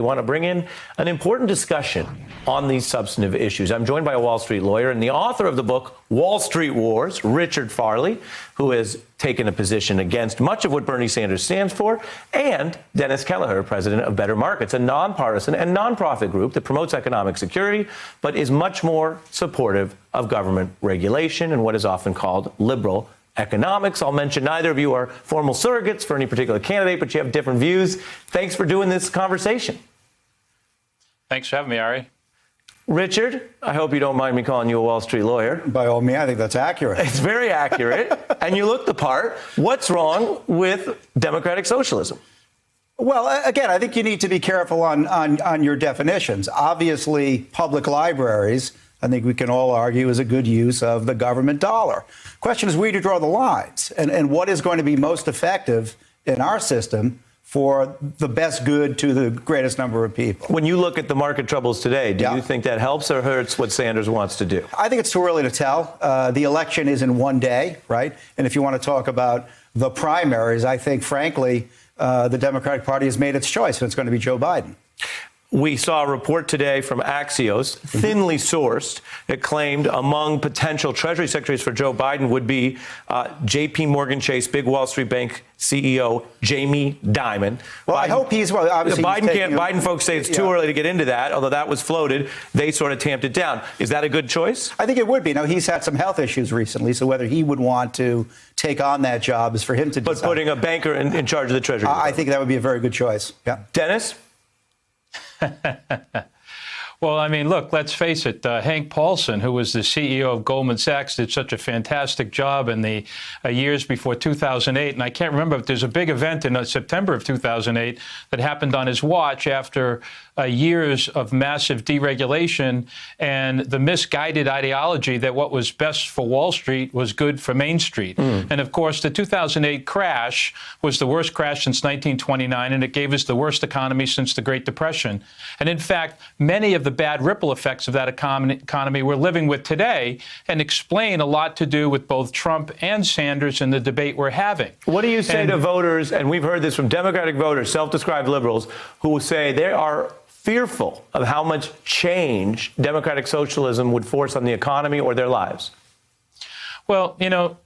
We want to bring in an important discussion on these substantive issues. I'm joined by a Wall Street lawyer and the author of the book, Wall Street Wars, Richard Farley, who has taken a position against much of what Bernie Sanders stands for, and Dennis Kelleher, president of Better Markets, a nonpartisan and nonprofit group that promotes economic security, but is much more supportive of government regulation and what is often called liberal economics. I'll mention neither of you are formal surrogates for any particular candidate, but you have different views. Thanks for doing this conversation. Thanks for having me, Ari. Richard, I hope you don't mind me calling you a Wall Street lawyer. By all means, I think that's accurate. It's very accurate, and you look the part. What's wrong with democratic socialism? Well, again, I think you need to be careful on your definitions. Obviously, public libraries, I think we can all argue, is a good use of the government dollar. Question is where do you draw the lines, and what is going to be most effective in our system for the best good to the greatest number of people. When you look at the market troubles today, do you think that helps or hurts what Sanders wants to do? I think it's too early to tell. The election is in one day, right? And if you want to talk about the primaries, I think, frankly, the Democratic Party has made its choice, and it's going to be Joe Biden. We saw a report today from Axios, thinly sourced, that claimed among potential Treasury secretaries for Joe Biden would be J.P. Morgan Chase, big Wall Street Bank CEO Jamie Dimon. Well, Biden, I hope he's well. Obviously, Biden folks say it's too early to get into that, although that was floated. They sort of tamped it down. Is that a good choice? I think it would be. Now, he's had some health issues recently, so whether he would want to take on that job is for him to decide. But putting a banker in charge of the Treasury. I think that would be a very good choice. Yeah. Dennis? Well, I mean, look, let's face it. Hank Paulson, who was the CEO of Goldman Sachs, did such a fantastic job in the years before 2008. And I can't remember if there's a big event in September of 2008 that happened on his watch after years of massive deregulation and the misguided ideology that what was best for Wall Street was good for Main Street. And, of course, the 2008 crash was the worst crash since 1929, and it gave us the worst economy since the Great Depression. And, in fact, many of the bad ripple effects of that economy we're living with today and explain a lot to do with both Trump and Sanders in the debate we're having. What do you say to voters, and we've heard this from Democratic voters, self-described liberals, who say they are fearful of how much change democratic socialism would force on the economy or their lives? Well, you know,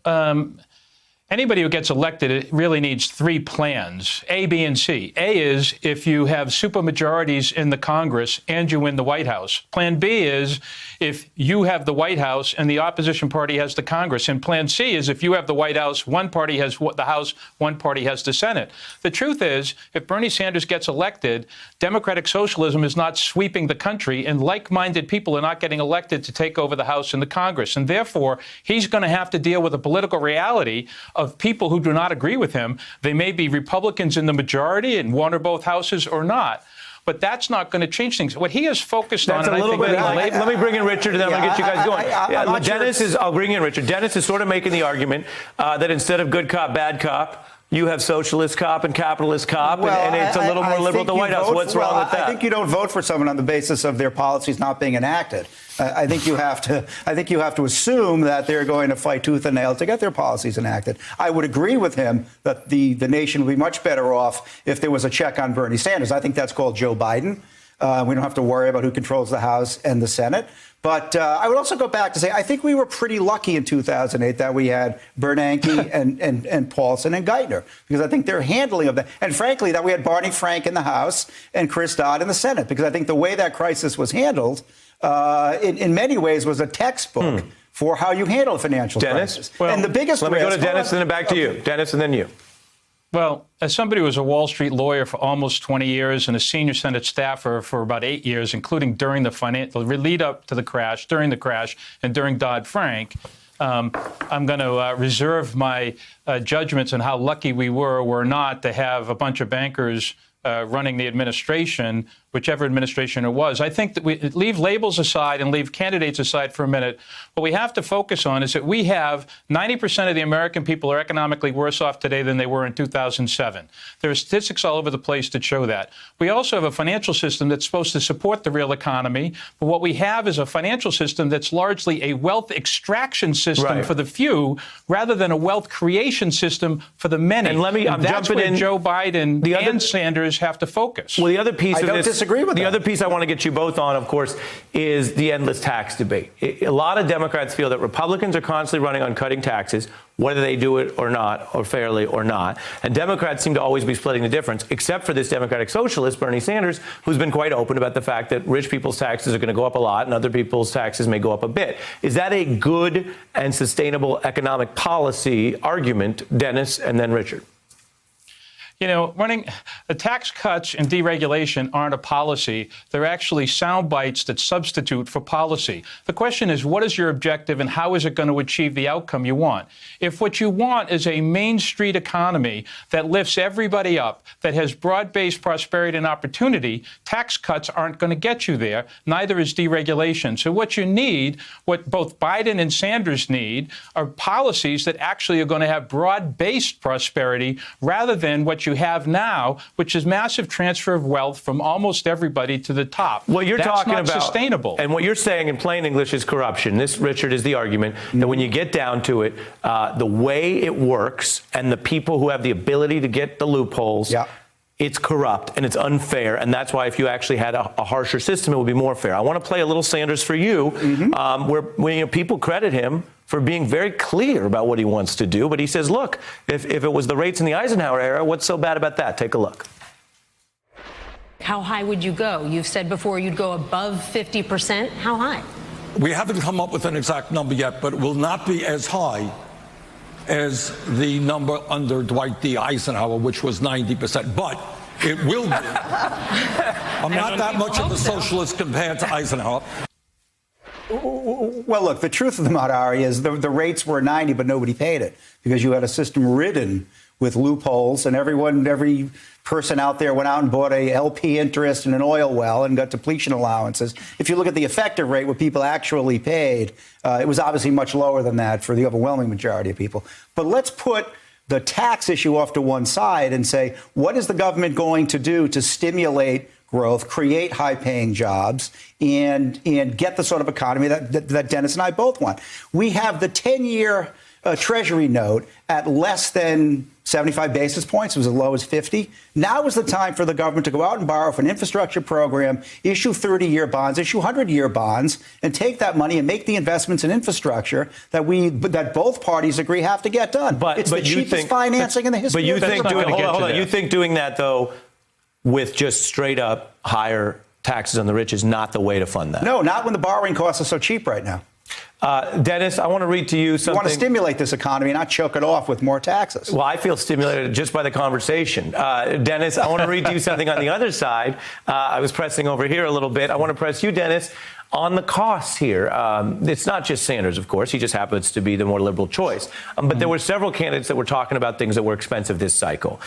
anybody who gets elected, it really needs three plans, A, B, and C. A is if you have supermajorities in the Congress and you win the White House. Plan B is if you have the White House and the opposition party has the Congress. And Plan C is if you have the White House, one party has the House, one party has the Senate. The truth is, if Bernie Sanders gets elected, democratic socialism is not sweeping the country, and like-minded people are not getting elected to take over the House and the Congress. And therefore, he's going to have to deal with a political reality of people who do not agree with him. They may be Republicans in the majority in one or both houses or not. But that's not going to change things. What he is focused on, a little bit. Let me bring in Richard, and then I'm going to get you guys going. Dennis is. I'll bring in Richard. Dennis is sort of making the argument that instead of good cop, bad cop, you have socialist cop and capitalist cop, and it's a little more liberal at the White House. What's wrong with that? I think you don't vote for someone on the basis of their policies not being enacted. I think you have to assume that they're going to fight tooth and nail to get their policies enacted. I would agree with him that the nation would be much better off if there was a check on Bernie Sanders. I think that's called Joe Biden. We don't have to worry about who controls the House and the Senate. But I would also go back to say I think we were pretty lucky in 2008 that we had Bernanke and Paulson and Geithner, because I think their handling of that, and frankly, that we had Barney Frank in the House and Chris Dodd in the Senate, because I think the way that crisis was handled in many ways was a textbook for how you handle a financial crisis. Well, and the biggest let me go to Dennis and then back to you. Dennis and then you. Well, as somebody who was a Wall Street lawyer for almost 20 years and a senior Senate staffer for about 8 years, including during the lead up to the crash, during the crash, and during Dodd-Frank, I'm going to reserve my judgments on how lucky we were or were not to have a bunch of bankers running the administration, whichever administration it was. I think that we leave labels aside and leave candidates aside for a minute. What we have to focus on is that we have 90% of the American people are economically worse off today than they were in 2007. There are statistics all over the place that show that. We also have a financial system that's supposed to support the real economy, but what we have is a financial system that's largely a wealth extraction system for the few rather than a wealth creation system for the many. And I'm that's jumping where in. Joe Biden and Sanders Sanders have to focus. Well, the other piece I of don't this, disagree with the that. other piece I want to get you both on, of course, is the endless tax debate. A lot of Democrats feel that Republicans are constantly running on cutting taxes, whether they do it or not, or fairly or not. And Democrats seem to always be splitting the difference, except for this Democratic socialist, Bernie Sanders, who's been quite open about the fact that rich people's taxes are going to go up a lot and other people's taxes may go up a bit. Is that a good and sustainable economic policy argument, Dennis, and then Richard? You know, running the tax cuts and deregulation aren't a policy. They're actually sound bites that substitute for policy. The question is, what is your objective and how is it going to achieve the outcome you want? If what you want is a Main Street economy that lifts everybody up, that has broad-based prosperity and opportunity, tax cuts aren't going to get you there. Neither is deregulation. So what you need, what both Biden and Sanders need, are policies that actually are going to have broad-based prosperity rather than what you have now, which is massive transfer of wealth from almost everybody to the top. Well, you're That's talking not about sustainable. And what you're saying in plain English is corruption. This, Richard, is the argument that when you get down to it, the way it works and the people who have the ability to get the loopholes, Yeah. it's corrupt and it's unfair. And that's why if you actually had a harsher system, it would be more fair. I want to play a little Sanders for you, where people credit him for being very clear about what he wants to do. But he says, look, if it was the rates in the Eisenhower era, what's so bad about that? Take a look. How high would you go? You've said before you'd go above 50%. How high? We haven't come up with an exact number yet, but it will not be as high as the number under Dwight D. Eisenhower, which was 90%. But it will be. I'm not that much of a socialist compared to Eisenhower. Well, look, the truth of the matter, Ari, is the rates were 90, but nobody paid it because you had a system ridden with loopholes, and every person out there went out and bought a LP interest in an oil well and got depletion allowances. If you look at the effective rate, what people actually paid, it was obviously much lower than that for the overwhelming majority of people. But let's put the tax issue off to one side and say, what is the government going to do to stimulate growth, create high-paying jobs, and get the sort of economy that Dennis and I both want? We have the 10-year Treasury note at less than 75 basis points. It was as low as 50. Now is the time for the government to go out and borrow for an infrastructure program, issue 30-year bonds, issue 100-year bonds, and take that money and make the investments in infrastructure that both parties agree have to get done. It's the cheapest financing in the history. But you think hold on. You think doing that though, with just straight up higher taxes on the rich, is not the way to fund that? No, not when the borrowing costs are so cheap right now. Dennis, I want to read to you something. You want to stimulate this economy, not choke it off with more taxes. Well, I feel stimulated just by the conversation. Dennis, I want to read to you something on the other side. I was pressing over here a little bit. I want to press you, Dennis, on the costs here. It's not just Sanders, of course. He just happens to be the more liberal choice. But there were several candidates that were talking about things that were expensive this cycle.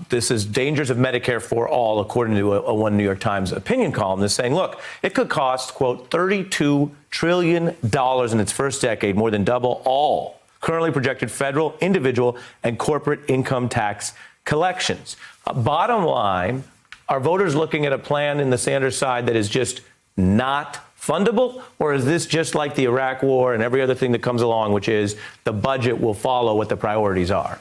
This is dangers of Medicare for all, according to a one New York Times opinion column that's saying, look, it could cost, quote, $32 trillion in its first decade, more than double all currently projected federal, individual, and corporate income tax collections. Bottom line, are voters looking at a plan in the Sanders side that is just not fundable, or is this just like the Iraq War and every other thing that comes along, which is the budget will follow what the priorities are?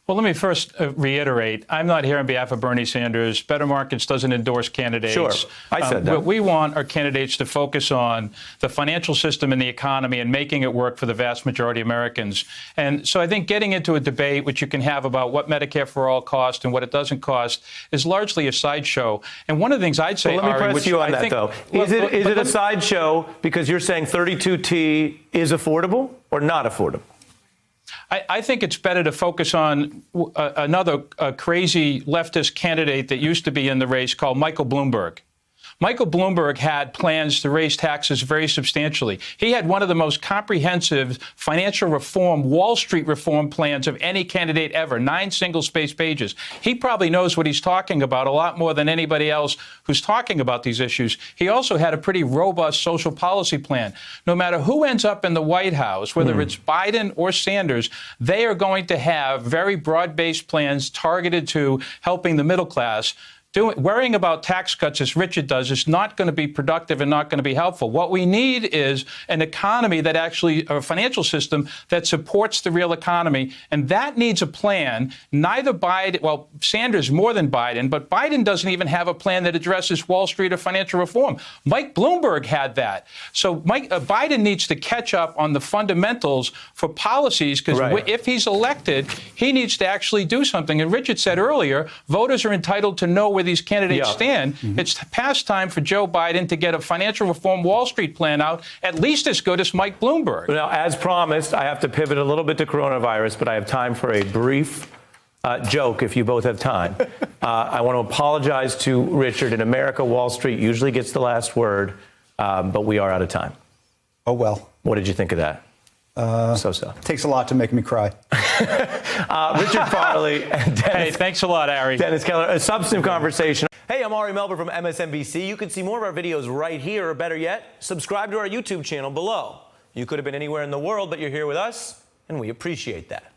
Well, let me first reiterate, I'm not here on behalf of Bernie Sanders. Better Markets doesn't endorse candidates. Sure, I said that. What we want are candidates to focus on the financial system and the economy and making it work for the vast majority of Americans. And so I think getting into a debate, which you can have about what Medicare for all costs and what it doesn't cost, is largely a sideshow. And one of the things I'd say, Well, let me Ari, press you on that, though. Is it a sideshow because you're saying 32T is affordable or not affordable? I think it's better to focus on another crazy leftist candidate that used to be in the race called Michael Bloomberg. Michael Bloomberg had plans to raise taxes very substantially. He had one of the most comprehensive financial reform, Wall Street reform plans of any candidate ever, 9 single-space pages. He probably knows what he's talking about a lot more than anybody else who's talking about these issues. He also had a pretty robust social policy plan. No matter who ends up in the White House, whether it's Biden or Sanders, they are going to have very broad-based plans targeted to helping the middle class. Worrying about tax cuts, as Richard does, is not going to be productive and not going to be helpful. What we need is an economy that actually, or a financial system that supports the real economy, and that needs a plan. Neither Biden, well, Sanders more than Biden, but Biden doesn't even have a plan that addresses Wall Street or financial reform. Mike Bloomberg had that. So Biden needs to catch up on the fundamentals for policies, because if he's elected, he needs to actually do something. And Richard said earlier, voters are entitled to know where these candidates stand. It's past time for Joe Biden to get a financial reform Wall Street plan out, at least as good as Mike Bloomberg. Now, as promised, I have to pivot a little bit to coronavirus, but I have time for a brief joke if you both have time. I want to apologize to Richard. In America, Wall Street usually gets the last word, but we are out of time. Oh, well. What did you think of that? So-so. Takes a lot to make me cry. Richard Farley and Dennis. Hey, thanks a lot, Ari. Dennis Keller, a substantive conversation. Hey, I'm Ari Melber from MSNBC. You can see more of our videos right here, or better yet, subscribe to our YouTube channel below. You could have been anywhere in the world, but you're here with us, and we appreciate that.